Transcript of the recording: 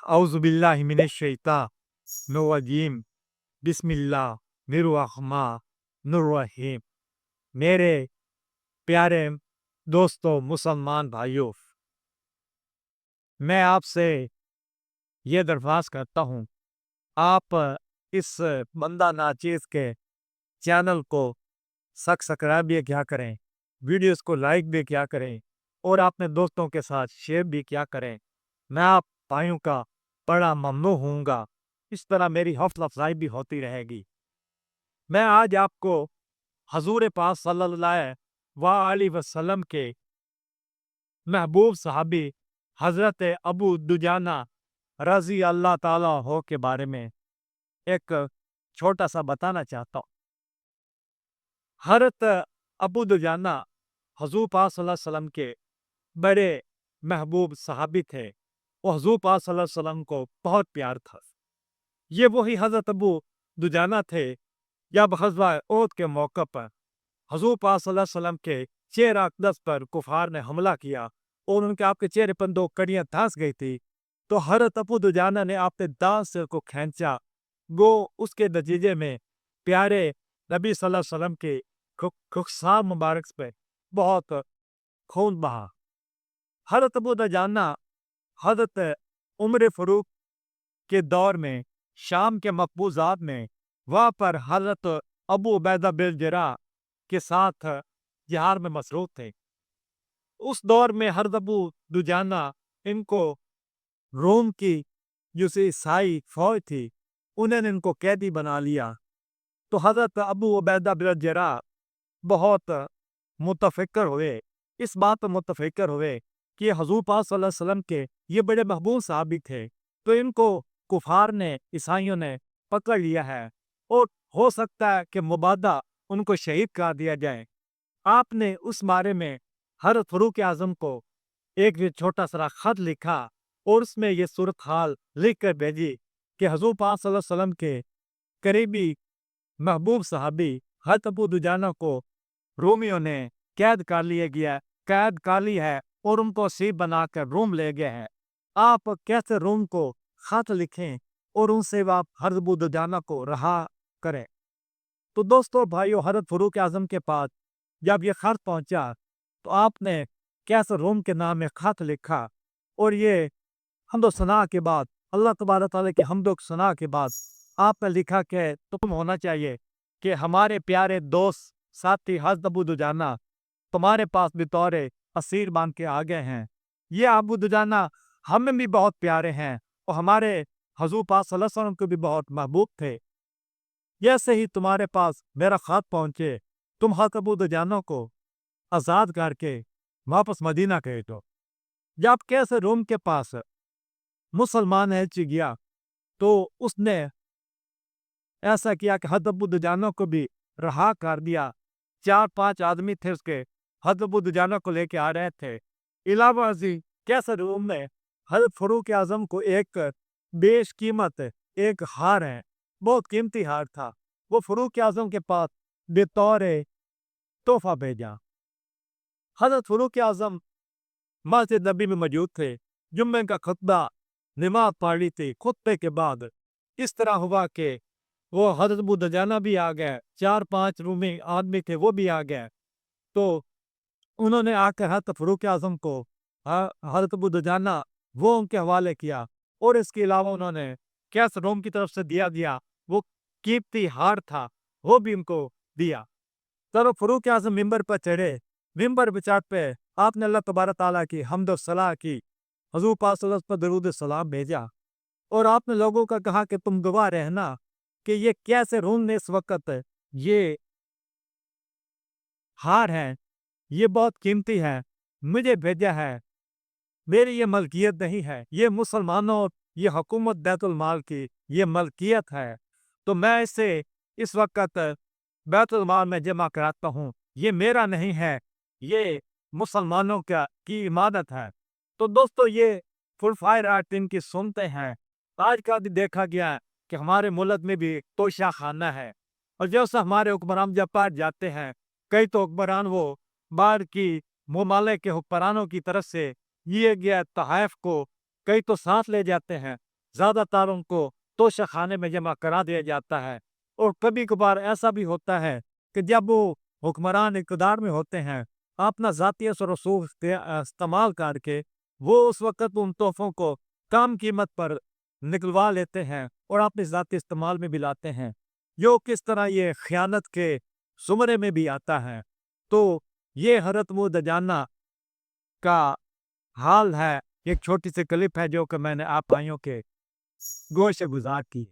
औज़ुबिल्लाहि मिनश्शैतानिर्रजीम बिस्मिल्लाहिर्रहमानिर्रहीम। मेरे प्यारे दोस्तों मुसलमान भाइयों, मैं आपसे ये दरख्वास्त करता हूँ, आप इस बंदा नाचीज़ के चैनल को सब्सक्राइब भी किया करें, वीडियोस को लाइक भी किया करें और अपने दोस्तों के साथ शेयर भी किया करें। मैं आप भाइयों का बड़ा ममनू होऊंगा। इस तरह मेरी हौसला अफजाई भी होती रहेगी। मैं आज आपको हजूर पाक सल्लल्लाहु अलैहि वसल्लम के महबूब सहाबी हजरत अबू दुजाना रजी अल्लाह ताला हो के बारे में एक छोटा सा बताना चाहता हूँ। हजरत अबू दुजाना हजूर पाक सल्लल्लाहु अलैहि वसल्लम के बड़े महबूब सहाबी थे। वो हजूर पाक सल्लल्लाहु अलैहि वसल्लम को बहुत प्यार था। ये वही हजरत अबू दुजाना थे जब ग़ज़वा ओहद के मौके पर हजूर पाक सल्लल्लाहु अलैहि वसल्लम के चेहरा अक़दस पर कुफार ने हमला किया और उनके आपके चेहरे पर 2 कड़ियां धंस गई थी। तो हजरत अबू दुजाना ने अपने दांत से को खींचा। वो उसके नतीजे में प्यारे नबी सल्लल्लाहु अलैहि वसल्लम के रुख़सार मुबारक पे बहुत खून बहा। हजरत अबू दुजाना हजरत उमर फ़ारूक के दौर में शाम के मकबूजात में वहाँ पर हजरत अबू उबैदा बिन जर्राह के साथ जिहाद में मसरूफ़ थे। उस दौर में हजरत अबू दुजाना इनको रोम की जो ईसाई फौज थी उन्होंने इनको कैदी बना लिया। तो हजरत अबू उबैदा बिन जर्राह बहुत मुतफ़क्किर हुए, इस बात पर मुतफ़क्किर हुए कि हजूर पाक सल्लल्लाहु अलैहि वसल्लम के ये बड़े महबूब सहाबी थे, तो इनको कुफार ने ईसाइयों ने पकड़ लिया है और हो सकता है कि मुबादा उनको शहीद कर दिया जाए। आपने उस बारे में हज़रत फ़ारूक आज़म को एक छोटा सा खत लिखा और उसमें ये सूरत हाल लिख कर भेजी कि हजूर पाक सल्लल्लाहु अलैहि वसल्लम के करीबी महबूब सहाबी हज़रत अबू दुजाना को रोमियों ने कैद कर लिया गया, कैद कर ली है और उनको असीर बनाकर रोम ले गए हैं। आप कैसे रोम को खत लिखें और उनसे आप हज़रत अबू दुजाना को रहा करें। तो दोस्तों भाइयों, हज़रत फ़ारूक आज़म के पास जब ये खत पहुंचा तो आपने कैसे रोम के नाम में खत लिखा और ये हम्दो सना के बाद अल्लाह तबारक तआला की हम्दो सना के बाद आपने लिखा कि तुम होना चाहिए कि हमारे प्यारे दोस्त साथी हज़रत अबू दुजाना तुम्हारे पास बतौर असीर बन के आ गए हैं। ये अबू दुजाना हमें भी बहुत प्यारे हैं और हमारे हजूर पाक सल्लल्लाहु अलैहि वसल्लम को भी बहुत महबूब थे। जैसे ही तुम्हारे पास मेरा खत पहुंचे तुम हज़रत अबू दुजाना को आज़ाद करके वापस मदीना गए। तो जब कैसे रोम के पास मुसलमान एलची गया तो उसने ऐसा किया कि हज़रत अबू दुजाना को भी रहा कर दिया। 4-5 आदमी थे उसके हज़रत अबू दुजाना को लेके आ रहे थे। इलावा अजी कैसे रोम में हज़रत फ़ारूक आज़म को एक बेशकीमत एक हार है, बहुत कीमती हार था, वो फ़ारूक आज़म के पास बेतौर तोहफा भेजा। हज़रत फ़ारूक आज़म मस्जिद नबी में मौजूद थे, जुम्मे का खुतबा नमाज पढ़ी थी। खुतबे के बाद इस तरह हुआ कि वो हज़रत अबू दुजाना भी आ गए, 4-5 रूमी आदमी थे वो भी आ गए। तो उन्होंने आकर हज़रत फ़ारूक आज़म को हज़रत अबू दुजाना वो उनके हवाले किया और इसके अलावा उन्होंने कैसे रोम की तरफ से दिया वो कीमती हार था वो भी उनको दिया। तब फ़ारूक आज़म मिंबर पर चढ़े, मिंबर पे चढ़ पे आपने अल्लाह तबारक तआला की हम्द और सलाह की, हजूर पाक सल्लल्लाहु अलैहि वसल्लम पर दरूद सलाम भेजा और आपने लोगों का कहा कि तुम गवाह रहना कि ये कैसे रोम ने इस वक्त ये हार है, ये बहुत कीमती है, मुझे भेजा है, मेरी ये मलकियत नहीं है, ये मुसलमानों ये हुकूमत बैतुल माल की ये मलकियत है, तो मैं इसे इस वक्त बैतुल माल में जमा कराता हूँ, ये मेरा नहीं है, ये मुसलमानों का की इमादत है। तो दोस्तों ये फुल फायर आर्ट इनकी सुनते हैं। आज का भी देखा गया कि हमारे मुल्क में भी तोशा खाना है और जैसे हमारे हुक्मरान जब पार जाते हैं, कई तो हुक्मरान वो बाहर की ममालिक के हुक्मरानों की तरफ से दिए गया तहफ़ को कई तो साथ ले जाते हैं ज़्यादातर उनको तोशाखाने में जमा करा दिया जाता है। और कभी-कभार ऐसा भी होता है कि जब वो हुक्मरान इक़्तिदार में होते हैं, अपना ज़ाती असर-रसूख इस्तेमाल करके वो उस वक़्त उन तोहफ़ों को कम कीमत पर निकलवा लेते हैं और अपने ज़ाती इस्तेमाल में भी लाते हैं, जो किस तरह ये ख़यानत के ज़ुमरे में भी आता है। तो ये हज़रत मुअज़्ज़ दजाना का हाल है। एक छोटी सी क्लिप है जो कि मैंने आप भाइयों के गोश से गुज़ार की।